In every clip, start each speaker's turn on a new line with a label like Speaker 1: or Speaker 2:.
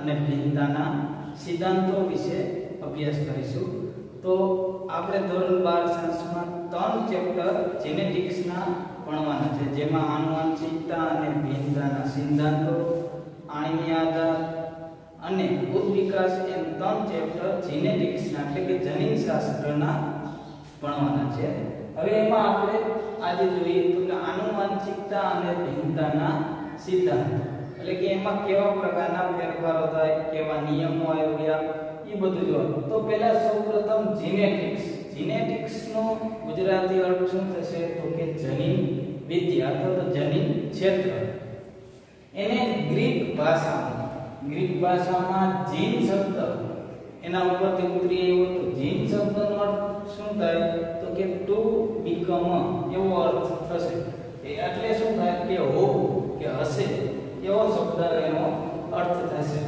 Speaker 1: અને ભિન્નતાના સિદ્ધાંતો વિશે અભ્યાસ કરીશું। તો આપણે ધોરણ 12 સાયન્સમાં 3 ચેપ્ટર જેનેટિક્સના ભણવાના છે, જેમાં આનુવંશિકતા અને ભિન્નતાના સિદ્ધાંતો, આણ્વીય આધાર અને ઉદ વિકાસ એમ 3 ચેપ્ટર જેનેટિક્સના એટલે કે જનીનશાસ્ત્રના ભણવાના છે। હવે એમાં આપણે આજે જોઈએ તો કે આનુવંશિકતા અને ભિન્નતાના સિદ્ધાંતો એટલે કે એમાં કેવા પ્રકારના ફેરફારો થાય, કેવા નિયમો આવ્યા, એ બધું જોવાનું। તો પહેલા સૌપ્રથમ જેનેટિક્સ નો ગુજરાતી અર્થ શું થશે તો કે જનીન વિદ્યા અથવા તો જનીન ક્ષેત્ર। એને ગ્રીક ભાષામાં જીન શબ્દ એના ઉપરથી ઉતરી આવ્યો તો જીન શબ્દનો અર્થ શું થાય તો કે ટુ બીકમ એવો અર્થ થશે। એટલે શું થાય કે હોવું કે હશે એવો શબ્દ એનો અર્થ થશે।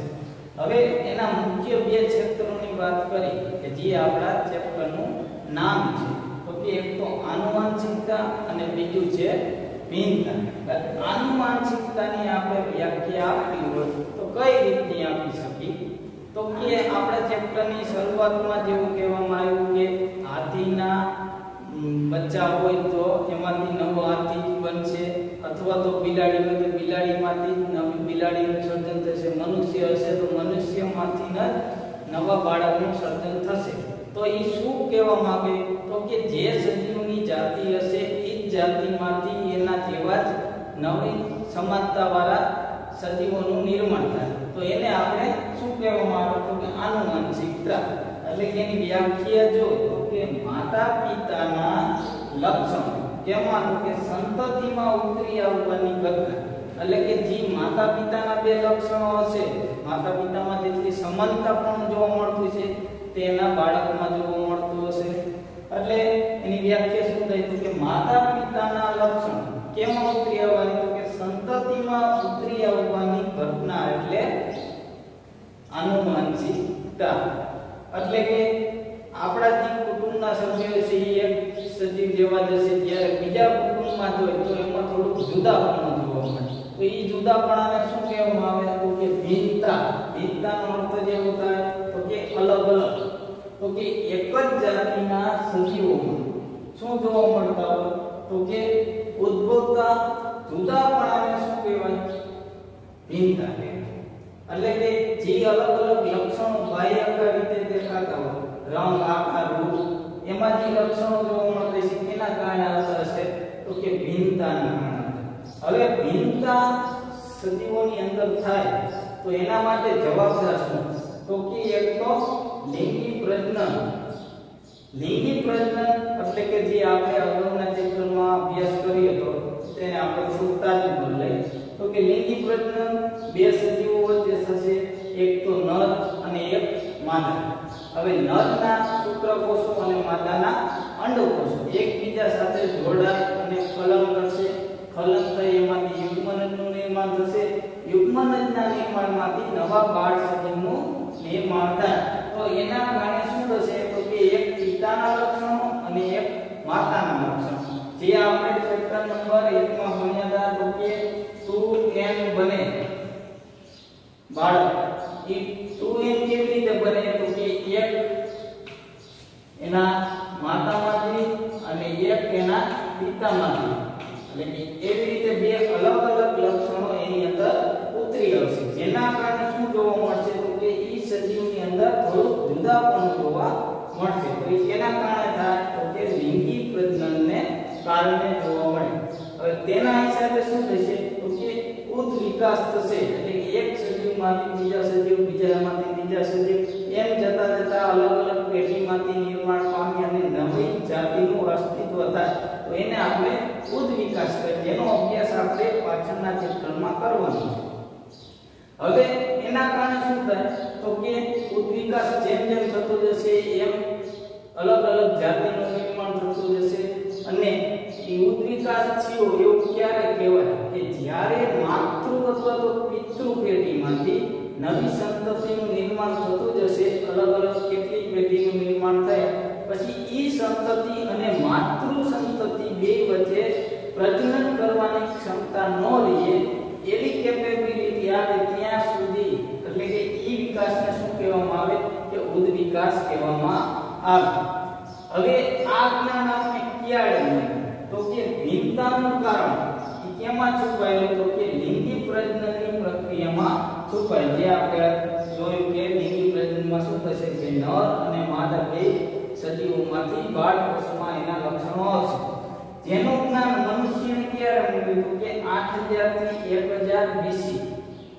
Speaker 1: હવે એના મુખ્ય બે ક્ષેત્રોની વાત કરી કે જે આપણા ચેપ્ટરનું નામ છે તો કે એક તો આનુવંશિકતા અને બીજું છે ભિન્નતા। આનુવંશિકતાની આપણે વ્યાખ્યા આપી હોય તો કઈ રીતની આપી શકીએ તો કે આપણા ચેપ્ટરની શરૂઆતમાં જેવું કહેવામાં આવ્યું કે હાથીના બચ્ચા હોય તો એમાંથી નવો હાથી બનશે, અથવા તો બિલાડી હોય તો બિલાડીમાંથી નવી બિલાડીનું સર્જન થશે, મનુષ્ય હશે તો મનુષ્યમાંથી નવા બાળકનું સર્જન થશે। તો એ શું કહેવા માંગે તો કે જે સજીવની જાતિ હશે એ જ જાતિમાંથી એના જેવા જ નવી સમાનતાવાળા સજીવોનું નિર્માણ થાય, તો એને આપણે શું કહેવામાં આવે તો કે આનુવંશિકતા। એટલે કે એની વ્યાખ્યા જો તો કે માતા પિતાના લક્ષણો કેમાં તો કે સંતતિમાં ઉતરી આવવાની ઘટના। એટલે કે જે માતા પિતાના બે લક્ષણો હશે, માતા પિતામાં જેટલી સમાનતા પણ જોવા મળતું છે તેના બાળકમાં જોવા મળતું હશે। એટલે એની વ્યાખ્યા શું થાય તો કે માતા પિતાના લક્ષણો કેમાં ઉતરી આવવાની તો કે સંતતિમાં ઉતરી આવવાની ઘટના એટલે આનુવંશિકતા। એટલે કે આપણા જે કુટુંબના સભ્યો છે એ એક સજીવ જેવા જ હશે, જ્યારે બીજા કુટુંબમાં જોઈએ તો એમાં થોડુંક જુદાપણું જોવા મળે, તો એ જુદાપણાને શું કહેવામાં આવે તો કે ભિન્નતા। ભિન્નતાનો અર્થ જેવો થાય તો કે અલગ અલગ, તો કે એક જ જાતિના સજીવોમાં શું જોવા મળતા હોય તો કે ઉદ્ભવતા જુદાપણાને શું કહેવાય ભિન્નતા કહેવાય। એટલે કે જે અલગ અલગ લક્ષણો બાહ્ય રીતે દેખાતા હોય, રંગ, આકાર, રૂપ, એમાં જે લક્ષણો જોવા મળતા છે તેના કારણે આવતા હશે તો કે ભિન્નતાના કારણે। હવે ભિન્નતા સજીવોની અંદર થાય તો એના માટે જવાબદાર શું તો કે એક તો લિંગી પ્રજનન। લિંગી પ્રજનન એટલે કે જે આપણે અગાઉના ચેપ્ટરમાં અભ્યાસ કર્યો હતો તેને આપણે સુતાજી બોલાય તો કે લિંગી પ્રજનન બે સજીવો વચ્ચે થશે, એક તો નર અને એક માદા। હવે નરના શુક્રકોષો અને માદાના અંડકોષો એકબીજા સાથે જોડાય અને ફલન કરશે, ફલન થઈ એમાંથી યુગ્મનજનું નિર્માણ થશે, યુગ્મનજના નિર્માણમાંથી નવા બાળ સજીવનું નિર્માણ થાય। તો એના કારણે શું થશે તો કે એક પિતાના લક્ષણો અને એક માતાના લક્ષણો, જે આપણે ચેપ્ટર નંબર 1 માં ભણ્યા હતા તો કે 2n બને બાળક। એ 2n કેવી રીતે બને તો કે એક એના માતામાંથી અને એક એના પિતામાંથી, એટલે કે એવી રીતે બે અલગ અલગ લક્ષણો એની અંદર ઉતરી આવશે, જેના કારણે શું જોવા મળશે તો કે ઈ સજીવની અંદર થોડું જુદાપણું જોવા મળશે। તો એના કારણે થાય તો કે લિંગી પ્રજનનને કારણે જોવા મળે। હવે તેના હિસાબે શું થશે તો કે ઉદ વિકાસ થશે, એટલે કે એક સજીવમાંથી બીજા સજીવ, બીજામાંથી ત્રીજા સજીવ, એમ જતા જતા અલગ અલગ પેઢીમાંથી નિર્માણ પામી અને નવી જાતિનું અસ્તિત્વ થાય, તો એને આપણે ઉદ વિકાસ કહીએ, જેનો અભ્યાસ આપણે પાછળના ચેપ્ટરમાં કરવાનો છે। હવે એના કારણે શું થાય તો કે ઉદ વિકાસ જેમ જેમ થતો જશે એમ અલગ અલગ જાતિનું નિર્માણ થતું જશે, અને એ ઉદ વિકાસ થયો એવું ક્યારે કહેવાય કે જ્યારે માતૃ અથવા તો પિતૃ પેઢીમાંથી નવી સંતતિનું નિર્માણ થતું જશે, અલગ અલગ કેટલીક પેઢીનું નિર્માણ થાય પછી ઈ સંતતિ અને માતૃ સંતતિ બે વચ્ચે પ્રજનન કરવાની ક્ષમતા ન રહે એવી કેપેબિલિટી આવે ત્યાં સુધી, એટલે કે ઈ વિકાસને શું કહેવામાં આવે કે ઉદ વિકાસ કહેવામાં આવે. હવે આ જ્ઞાન આપણે ક્યારે મળ્યું તો કે ભિન્નતાનું કારણ એ કેમાં છુપાયેલું તો કે લિંગી પ્રજનનની પ્રક્રિયામાં છુપાયેલું. જે આપણે જોયું કે લિંગી પ્રજનનમાં શું થશે કે નર અને માદા બે સજીવોમાંથી બાળકોષમાં એના લક્ષણો આવશે. જેનું જ્ઞાન મનુષ્યને ક્યારે મળ્યું તો કે 8000 થી 1000 BC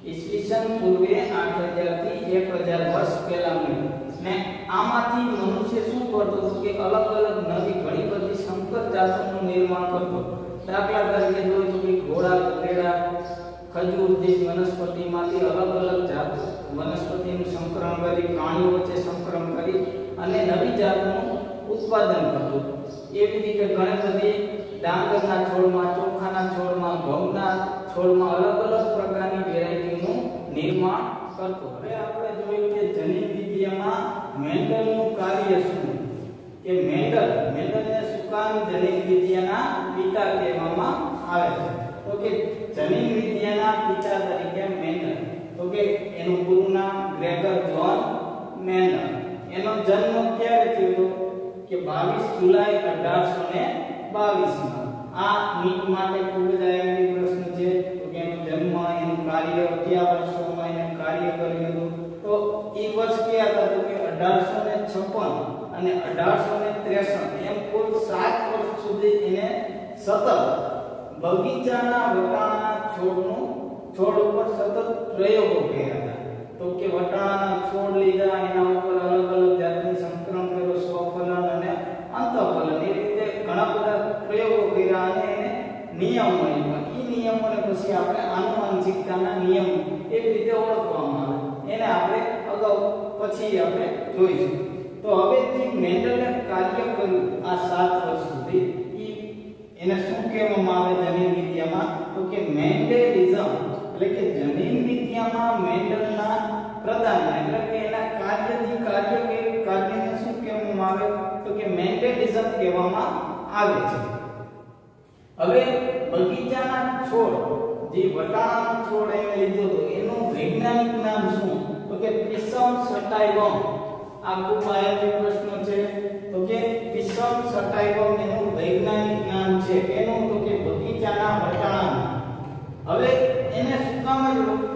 Speaker 1: ઈસવીસન પૂર્વે 8000 થી 1000 વર્ષ પહેલા મળ્યું. ને આમાંથી મનુષ્ય શું કરતો હતો કે અલગ અલગ નવી ઘણી બધી સંકર જાતોનું નિર્માણ કરતો. દાખલા તરીકે જોઈએ તો કે ઘોડા, ગધેડા, ખજૂર જે વનસ્પતિમાંથી અલગ અલગ જાત વનસ્પતિનું સંકરણ કરી, પ્રાણીઓ વચ્ચે સંકરણ કરી અને નવી જાતનું ઉત્પાદન કરતો. એવી રીતે ઘણી બધી ડાંગરના છોડમાં, ચોખાના છોડમાં, ઘઉંના છોડમાં અલગ અલગ પ્રકારની વેરાયટીનું નિર્માણ કરતો. હવે આપણે જોયું કે જનીન વિદ્યામાં મેન્ડલનું કાર્ય શું કે મેન્ડલને શું કામ જનીન વિદ્યાના પિતા કહેવામાં આવે છે તો કે જનીન વિદ્યાના પિતા તરીકે મેન્ડલ તો કે એનું પૂરું નામ ગ્રેગર જોન મેન્ડલ. એનો જન્મ ક્યારે થયો કે 22 જુલાઈ 1822 માં. આ નીટ માટે ખૂબ જ આઈએમપી પ્રશ્ન છે તો કે એનો જન્મ, એનું કાર્ય, કયા વર્ષોમાં એને કાર્ય કર્યું હતું તો એ વર્ષ કયા હતા તો કે 1856 અને 1863 એમ કુલ 7 વર્ષ સુધી એને સતત બગીચાના વટાણાના છોડ ઉપર સતત પ્રયોગો કર્યા હતા. તો કે વટાણાના છોડ લીધા, એના ઉપર અલગ અલગ જાતની સંકરણ કર્યો, સ્વફલન અને અંતઃફલન, એ રીતે ઘણા બધા પ્રયોગો કર્યા અને એને નિયમ મળ્યા. એ નિયમોને પછી આપણે આનુવંશિકતાના નિયમ એવી રીતે ઓળખવામાં આવે. એને આપણે અગાઉ પછી આપણે જોઈશું. તો હવે જે મેન્ડલે કાર્ય કર્યું આ 7 વર્ષ સુધી એને શું કહેવામાં આવે જનીન વિદ્યામાં તો કે મેન્ડેલિઝમ. એટલે કે જનીન વિદ્યામાં મેન્ડલના પ્રદાન એટલે કે એના કાર્યને શું કહેવામાં આવે તો કે મેન્ડેલિઝમ કહેવામાં આવે છે. હવે બગીચાના છોડ જે વટાણાનો છોડ એને લીધો હતો એનું વૈજ્ઞાનિક નામ શું તો કે પિસમ સટાઇવમ. આ ખૂબ આઈએમપી પ્રશ્ન છે તો કે પિસમ સટાઇવમ એનું વૈજ્ઞાનિક નામ છે. એનું તો કે બગીચાના વટાણા. હવે એને શું કામ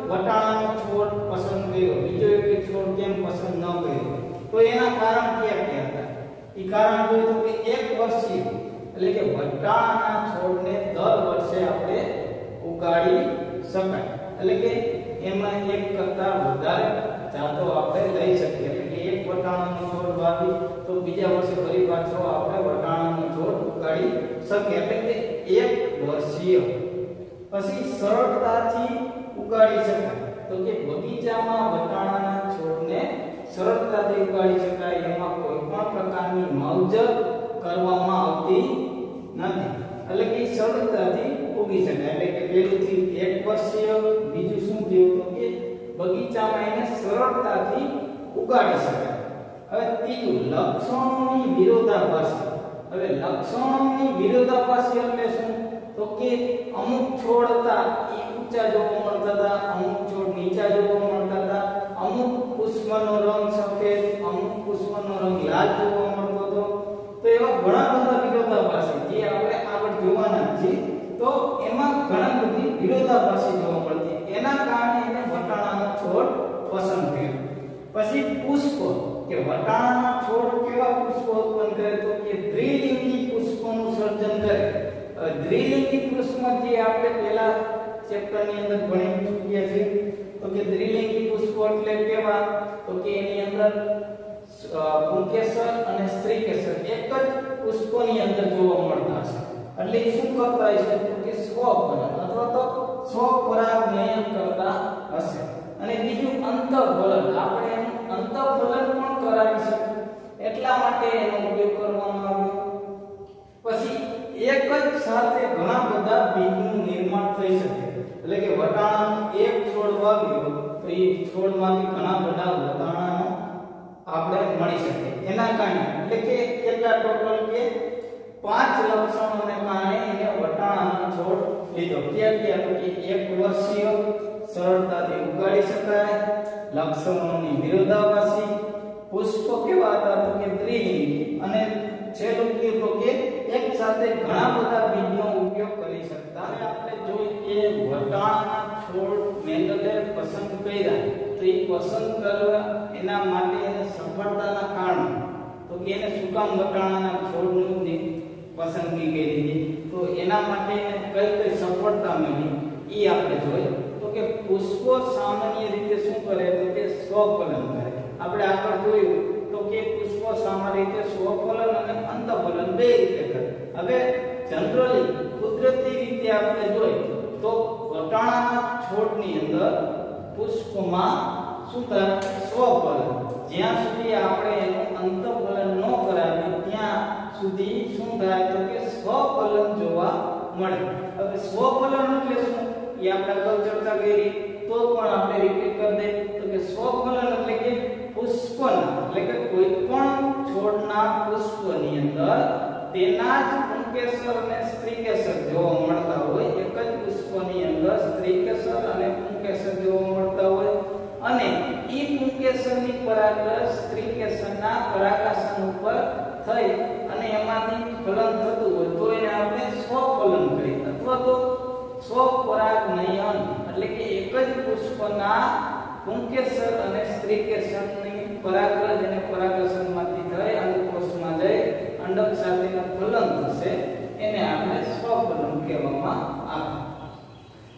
Speaker 1: વટાણાનો છોડ પસંદ કર્યો, બીજો એક છોડ કેમ પસંદ ન કર્યો તો એના કારણ કયા હતા? એ કારણ જોયું તો કે 1 વર્ષીય એટલે કે વટાણાના છોડને દર વર્ષે આપણે ઉગાડી શકાય. એટલે કે એમાં એક કરતા વધારે જાતો આપણે લઈ શકીએ. એટલે કે એક વટાણાનો છોડ વાવી તો બીજા વર્ષે ફરી પાછો આપણે વટાણાનો છોડ ઉગાડી શકીએ. એટલે કે 1 વર્ષીય. પછી સરળતાથી ઉગાડી શકાય તો કે બગીચામાં વટાણાના છોડને સરળતાથી ઉગાડી શકાય. એમાં કોઈ પણ પ્રકારની માવજત કરવામાં આવતી નથી. એટલે કે સરળતાથી ઉગી શકાય. એટલે કે પહેલુંથી 1 વર્ષીય, બીજું શું થયું તો કે બગીચામાં એને સરળતાથી ઉગાડી શકાય. હવે ત્રીજું લક્ષણોની વિરોધાભાસી. હવે લક્ષણોની વિરોધાભાસી એટલે શું તો કે અમુક છોડ હતા એ ઊંચા જોવા મળતા હતા, અમુક છોડ નીચા જોવા મળતા હતા, અમુક પુષ્પનો રંગ સફેદ, અમુક પુષ્પનો રંગ લાલ જોવા મળતો હતો. તો એવા ઘણા બધા વિરોધાભાસી જે આપણે આગળ જોવાના છે તો એમાં ઘણા બધી વિરોધાભાસી જોવા મળતી. એના કારણે એને વટાણાનો છોડ પસંદ કર્યો. પછી પુષ્પ કે વટાણાના છોડ કેવા પુષ્પ ઉત્પન્ન કરે તો કે દ્વિલિંગી પુષ્પોનું સર્જન કરે. દ્વિલિંગી પુષ્પ જે આપણે પહેલા ચેપ્ટરની અંદર ભણી ચૂક્યા છે તો કે દ્વિલિંગી પુષ્પ એટલે કેવા તો કે એની અંદર પુંકેસર અને સ્ત્રીકેસર એક જ પુષ્પોની અંદર જોવા મળતા હશે. એટલે એ શું કરતા હશે તો કે સ્વપરાગ અથવા તો સ્વપરાગનયન કરતા હશે. અને બીજું અંતઃફલન, આપણે એનું અંતઃફલન પણ કરાવી શકીએ એટલા માટે એનો ઉપયોગ કરવામાં આવ્યો. પછી એક જ સાથે ઘણા બધા બીજનું નિર્માણ થઈ શકે. એટલે કે વટાણાનો એક છોડ વાવ્યો તો એ છોડમાંથી ઘણા બધા વટાણાનો આપણે મળી શકે. એના કારણે એટલે કે કેટલા ટોટલ કે 5 લક્ષણોને કારણે એને વટાણાનો છોડ લીધો. ક્યાં ક્યાં તો કે 1 વર્ષીય, સરળતાથી ઉગાડી શકાય, લક્ષણોની વિરોધાભાસી, પુષ્પ કેવા હતા તો કે દ્વિલિંગી, અને છેલ્લું કીધું તો કે એક સાથે ઘણા બધા બીજનો ઉપયોગ કરી શકતા. હવે આપણે જોઈએ કે વટાણાના છોડ મેન્ડલે પસંદ કર્યા, તો એ પસંદ કરવા એના માટે એને સફળતાના કારણો, તો કે એને શું કામ વટાણાના છોડની પસંદગી કરી હતી, તો એના માટે એને કઈ કઈ સફળતા મળી એ આપણે જોઈએ. તો કે પુષ્પો સામાન્ય રીતે શું કરે તો કે સ્વફલન કરે. આપણે આગળ જોયું તો કે પુષ્પો સામાન્ય રીતે સ્વફલન અને અંતફલન બે રીતે કરે. હવે જનરલી કુદરતી રીતે આપણે જોઈએ તો વટાણાના છોડની અંદર પુષ્પમાં શું થાય સ્વફલન. જ્યાં સુધી આપણે એનું અંતફલન ન કરાવીએ ત્યાં સુધી શું થાય તો કે સ્વફલન જોવા મળે. હવે સ્વફલન એટલે શું એ આપણે અગાઉ ચર્ચા કરી, તો પણ આપણે રિપીટ કરી દે તો કે સ્વફલન એટલે કે પુષ્પના એટલે કે કોઈ પણ છોડના પુષ્પની અંદર તેના જ પુંકેસર અને સ્ત્રીકેસર જોવા મળતા હોય. એક જ પુષ્પની અંદર સ્ત્રીકેસર અને પુંકેસર જોવા મળતા હોય, અને ઈ પુંકેસરની પરાગરસ સ્ત્રીકેસરના પરાગાસન ઉપર થઈ અને એમાંથી ફલન થતું હોય તો એને આપણે સ્વફલન કહીએ, અથવા તો સ્વપરાગનયન એટલે કે એક જ પુષ્પના પુંકેસર અને સ્ત્રીકેસરની પરાગરજ અને પરાગાસનમાંથી થઈ અંડકોષમાં જઈ અંડક સાથેનું ફલન થશે, એને આપણે સ્વફલન કહેવામાં આવે.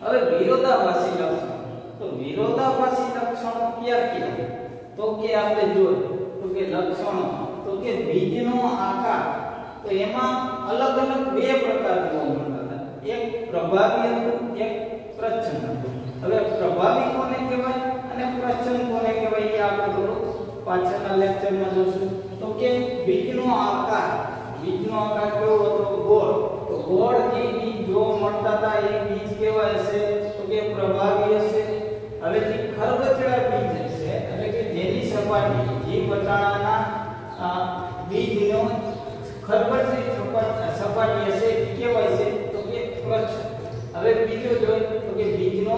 Speaker 1: હવે વિરોધાભાસી લક્ષણ, તો વિરોધાભાસી લક્ષણો ક્યાં ક્યાં તો કે આપણે જોઈએ તો કે લક્ષણો તો કે બીજનો આકાર, તો એમાં અલગ અલગ બે પ્રકાર જોવા મળતા હતા. એક પ્રભાવી હતું, એક પ્રચ્છન્ન હતું. હવે પ્રભાવી કોને કહેવાય અને પ્રચ્છન્ન કોને કહેવાય એ આપણે થોડું પાછળના લેક્ચરમાં જોશું. તો કે બીજનો આકાર કેવો હતો? ગોળ. તો ગોળ જે બીજ જોવા મળતા હતા એ બીજ કેવા હશે તો કે પ્રભાવી હશે. હવે જે ખરબચડા બીજ હશે એટલે કે જેની સપાટી જે વટાણાના બીજનો ખરબચડી સપાટી હશે એ કેવાય છે તો કે પ્રચ્છન્ન. હવે બીજો જોઈએ તો કે બીજનો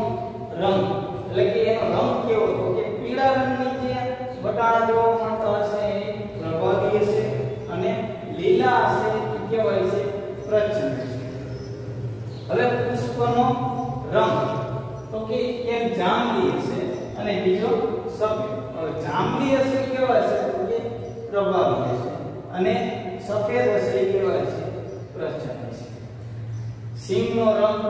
Speaker 1: રંગ એટલે કે એનો રંગ કેવો તો કે પીળા રંગની જે વટાણા જોવા મળતા હશે એ પ્રભાવી હશે, અને લીલા હશે એ કેવાય છે પ્રચ્છન્ન. હવે પુષ્પનો રંગ તો કે એક જાંબલી હશે અને બીજો સફેદ. હવે જાંબલી હશે કેવા હશે તો કે પ્રભાવી હશે, અને સફેદ હશે એ કેવા છે પ્રચ્છન્ન હશે. સિંગનો રંગ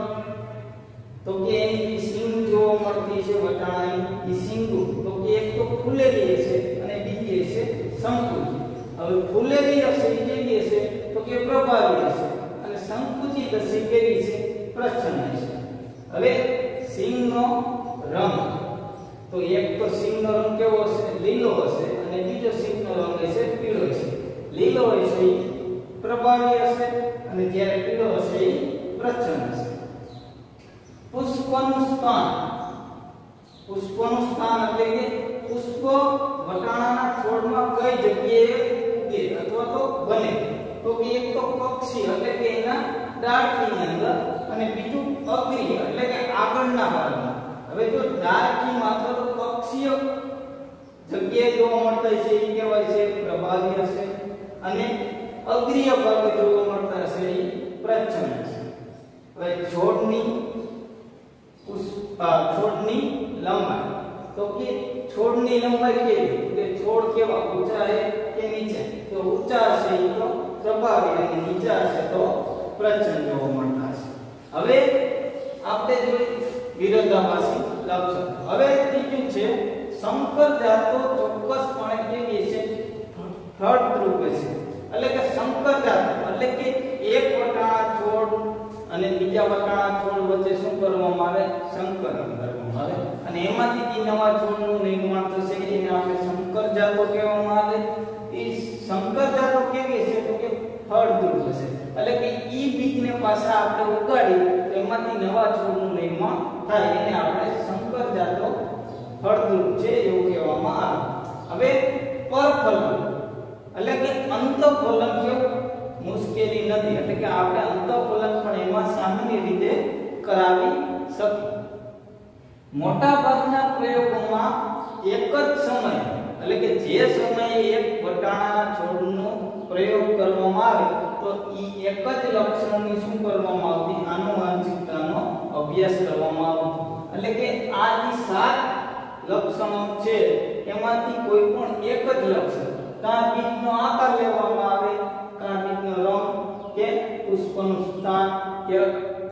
Speaker 1: તો કે એની સિંગ જોવા મળતી છે વટાણાની એ સિંગુ તો કે એક તો ફૂલેલી હશે અને બીજી હશે સંકુચિત. હવે ફૂલેલી હશે એ કેવી હશે તો કે પ્રભાવી હશે, અને સંકુચિત હશે કેવી છે પ્રચ્છન્ન હશે. હવે સિંગનો રંગ તો એક તો સિંગનો રંગ કેવો હશે લીલો હશે, અને બીજો સિંગનો રંગ હશે પીળો હશે. લીલો હશે એ પ્રભાવી હશે, અને જ્યારે પીળો હશે એ પ્રચ્છન્ન હશે. પુષ્પનું સ્થાન એટલે કે પુષ્પ વટાણાના છોડમાં કઈ જગ્યાએ ઉગે અથવા તો બને તો કે એક તો કક્ષી એટલે કે એના ડાળખીની અંદર, અને બીજું અગ્રીય એટલે કે આગળના ભાગમાં. હવે જો ડાળખીમાં અથવા તો કક્ષીય જગ્યાએ જોવા મળતા છે એ કહેવાય છે પ્રભાવી હશે, અને અગ્રીય ભાગે જોવા મળતા હશે એ પ્રચ્છન્ન હશે. હવે છોડની લંબાઈ તો કે છોડની લંબાઈ કેવી કે છોડ કેવા ઊંચા છે કે નીચે, તો ઊંચા હશે એ તો પ્રભાવી અને નીચા હશે તો પ્રચ્છન્ન જોવા મળતા હશે. હવે આપણે જોઈ વિરોધાભાસી લક્ષણ. હવે ત્રીજું છે સંકર જાતો ચોક્કસપણે કેવી છે ફળદ્રુપ છે. એટલે કે સંકર જાતો એટલે કે એક વટાણા છોડ અને બીજા વટાણા છોડ વચ્ચે શું કરવામાં આવે સંકરણ કરવામાં આવે, અને એમાંથી જે નવા છોડનું નિર્માણ થશે એને આપણે સંકર જાતો કહેવામાં આવે. એ સંકર જાતો કેવી છે તો કે ફળદ્રુપ છે, એટલે કે ઈ બીજને પાછા આપણે ઉગાડી તો એમાંથી નવા છોડનું નિર્માણ થાય, એને આપણે સંકર જાતો ફળદ્રુપ છે એવું કહેવામાં આવે. હવે પરફલન એટલે કે અંતફલન કેવું મુશ્કેલી નથી, એટલે કે આપણે અંતફલન પણ એમાં સામાન્ય રીતે કરાવી શકીએ. મોટા ભાગના પ્રયોગોમાં એક એટલે કે જે સમયે એક વટાણાના છોડનો પ્રયોગ કરવામાં આવે તો ઈ એક જ લક્ષણની શું કરવામાં આવતી આનુવંશિકતાનો અભ્યાસ કરવામાં આવતો એટલે કે આ જે 7 લક્ષણો છે એમાંથી કોઈ પણ એક જ લક્ષણ કાં બીજનો આકાર લેવામાં આવે કાં બીજનો રંગ કે પુષ્પનું સ્થાન કે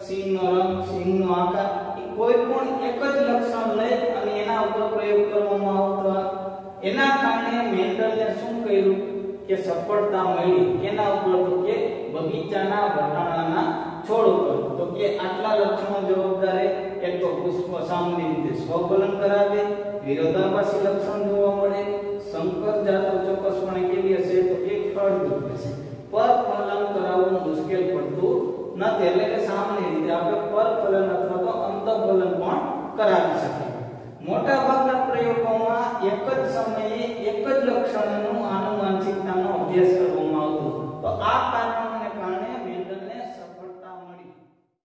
Speaker 1: સિંહનો રંગ સિંહનો આકાર કોઈ પણ એક જ લક્ષણ લઈ અને એના ઉપર પ્રયોગ કરવામાં આવતો એના કારણે મેન્ડલને શું કર્યું કે સફળતા મળી એના ઉપર તો કે બગીચાના વટાણાના છોડ ઉપર તો કે આટલા લક્ષણો જવાબદાર એક તો પુષ્પ સામાન્ય રીતે સ્વફલન કરાવે વિરોધાભાસી લક્ષણ જોવા મળે સંકર જાતો ચોક્કસપણે કેવી હશે તો કે ફળદ્રુપ હશે પરફલન કરાવવું મુશ્કેલ પડતું નથી એટલે કે સામાન્ય રીતે આપણે પરફલન અથવા તો અંતઃફલન પણ કરાવી શકીએ મોટા ભાગના પ્રયોગોમાં એક જ સમયે એક જ લક્ષણનું